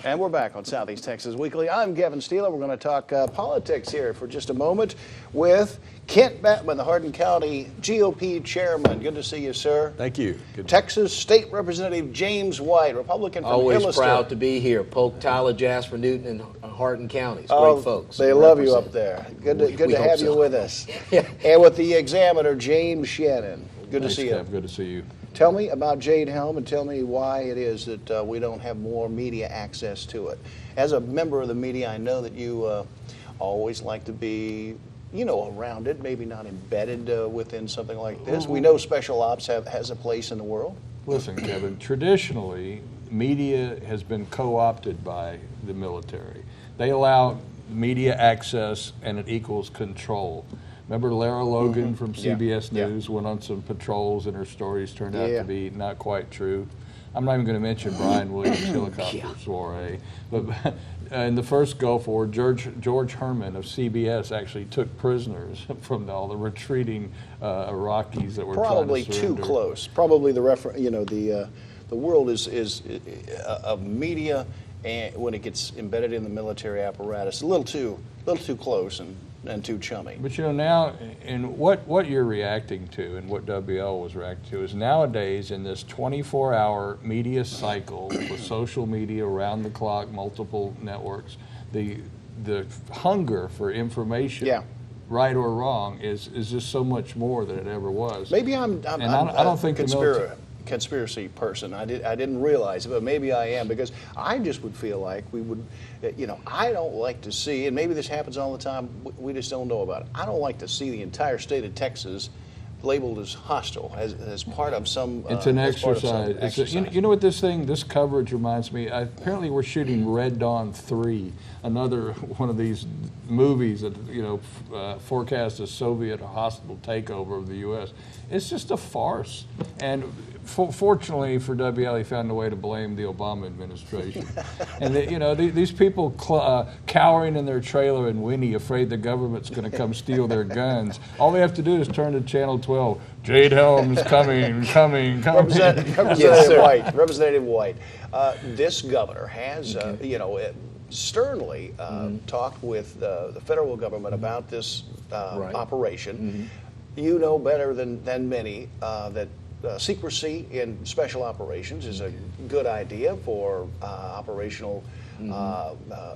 And we're back on Southeast Texas Weekly. I'm Kevin Steele. We're going to talk politics here for just a moment with Kent Batman, the Hardin County GOP chairman. Good to see you, sir. Thank you. Good. Texas State Representative James White, Republican from Always Hilliston. proud to be here. Polk, Tyler, Jasper, Newton, and Hardin counties. Great folks. They love you up there. Good to have you with us. And with the Examiner, James Shannon. Good to see you. Good to see you. Tell me about Jade Helm and tell me why it is that we don't have more media access to it. As a member of the media, I know that you always like to be, around it, maybe not embedded within something like this. We know special ops has a place in the world. Listen, Kevin, traditionally, media has been co-opted by the military. They allow media access and it equals control. Remember Lara Logan from CBS News went on some patrols and her stories turned out to be not quite true. I'm not even going to mention Brian Williams' helicopter soiree. But in the first Gulf War, George Herman of CBS actually took prisoners from all the retreating Iraqis that were probably trying to surrender. Too close. Probably the world is of media, and when it gets embedded in the military apparatus, a little too close and too chummy. But now, and what you're reacting to and what WL was reacting to is nowadays in this 24-hour media cycle with social media around the clock, multiple networks, the hunger for information, right or wrong, is just so much more than it ever was. Maybe I'm I don't think conspiracy person. I didn't realize it, but maybe I am, because I just would feel like we would, I don't like to see, and maybe this happens all the time, we just don't know about it. I don't like to see the entire state of Texas labeled as hostile, as part of some. It's an exercise. You know what this coverage reminds me? Apparently, we're shooting Red Dawn 3, another one of these movies that forecast a Soviet hostile takeover of the U.S. It's just a farce, and fortunately for WL, he found a way to blame the Obama administration. And these people cowering in their trailer in Winnie, afraid the government's going to come steal their guns. All they have to do is turn to Channel 12. Jade Helm's coming. Representative White. This governor has, sternly talked with the federal government about this operation. You know better than many that secrecy in special operations is a good idea for operational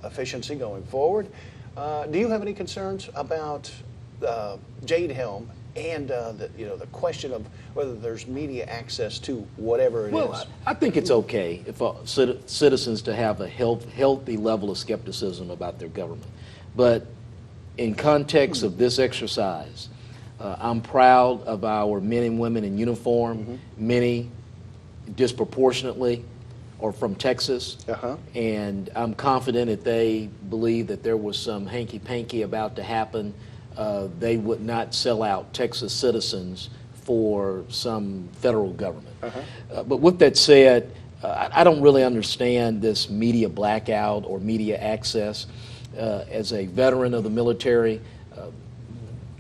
efficiency going forward. Do you have any concerns about Jade Helm and the question of whether there's media access to whatever it is? Well, I think it's okay for citizens to have a healthy level of skepticism about their government. But in context of this exercise, I'm proud of our men and women in uniform. Many disproportionately are from Texas. And I'm confident if they believe that there was some hanky-panky about to happen, they would not sell out Texas citizens for some federal government. But with that said, I don't really understand this media blackout or media access. As a veteran of the military,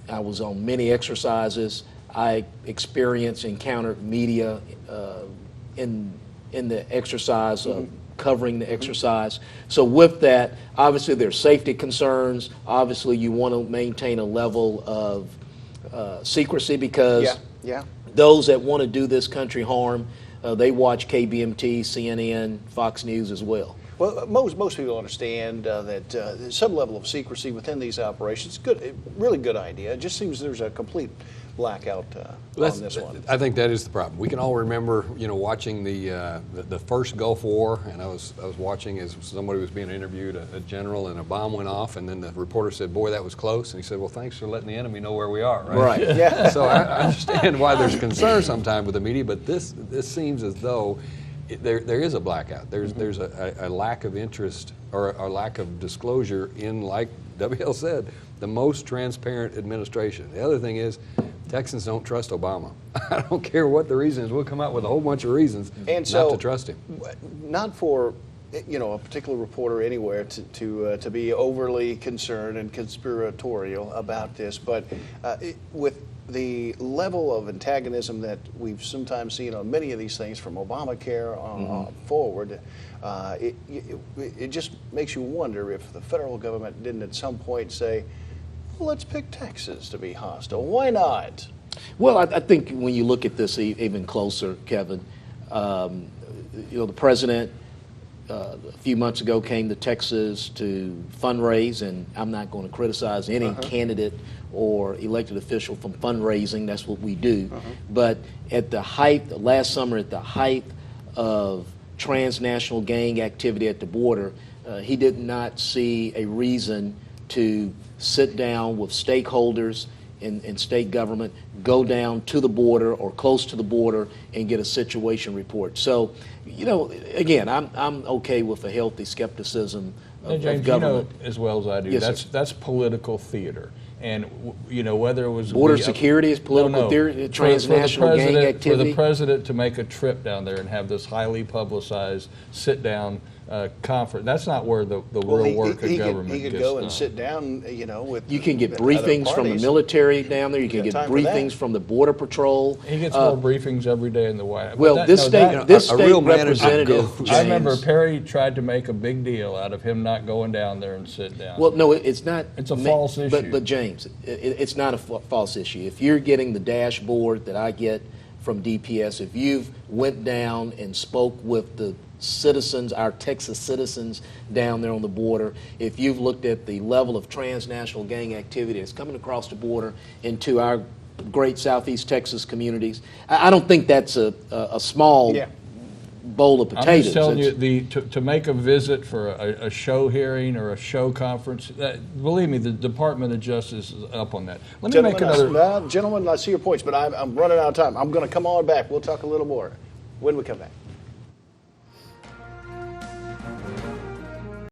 I was on many exercises. I encountered media in the exercise, covering the exercise. So with that, obviously there's safety concerns. Obviously you want to maintain a level of secrecy, because those that want to do this country harm, they watch KBMT, CNN, Fox News as well. Well, most people understand that some level of secrecy within these operations, really good idea. It just seems there's a complete blackout on this one. I think that is the problem. We can all remember, watching the first Gulf War, and I was watching as somebody was being interviewed, a general, and a bomb went off, and then the reporter said, "Boy, that was close," and he said, "Well, thanks for letting the enemy know where we are." Right. Yeah. So I understand why there's concern sometimes with the media, but this seems as though there is a blackout. There's a lack of interest or a lack of disclosure in, like WL said, the most transparent administration. The other thing is, Texans don't trust Obama. I don't care what the reason is. We'll come out with a whole bunch of reasons not to trust him. Not for a particular reporter anywhere to be overly concerned and conspiratorial about this, but with the level of antagonism that we've sometimes seen on many of these things, from Obamacare on forward, it just makes you wonder if the federal government didn't at some point say, well, let's pick Texas to be hostile. Why not? Well, I think when you look at this even closer, Kevin, the president a few months ago came to Texas to fundraise, and I'm not going to criticize any candidate or elected official from fundraising. That's what we do. But at the height, last summer, at the height of transnational gang activity at the border, he did not see a reason to sit down with stakeholders in state government, go down to the border or close to the border and get a situation report. So, again, I'm okay with a healthy skepticism of James, government. you know as well as I do, Yes, that's political theater. And, whether it was... Border security is political theory, transnational gang activity. For the president to make a trip down there and have this highly publicized sit-down conference, that's not where the real work of government He could gets go done. and sit down, with You can get other briefings from the parties. military down there. You can got get time for that. briefings from the Border Patrol. He gets more briefings every day in the White House. Well, But this a state real manager representative, goes. I remember James- Perry tried to make a big deal out of him not going down there and sit down. Well, no, it's not. It's a false issue. But James, it's not a false issue. If you're getting the dashboard that I get from DPS, if you've went down and spoke with the citizens, our Texas citizens down there on the border, if you've looked at the level of transnational gang activity that's coming across the border into our great Southeast Texas communities, I don't think that's a small bowl of I'm potatoes. just telling It's- you, to make a visit for a show hearing or a show conference, believe me, the Department of Justice is up on that. Let me make another... Gentlemen, I see your points, but I'm running out of time. I'm going to come on back. We'll talk a little more when we come back.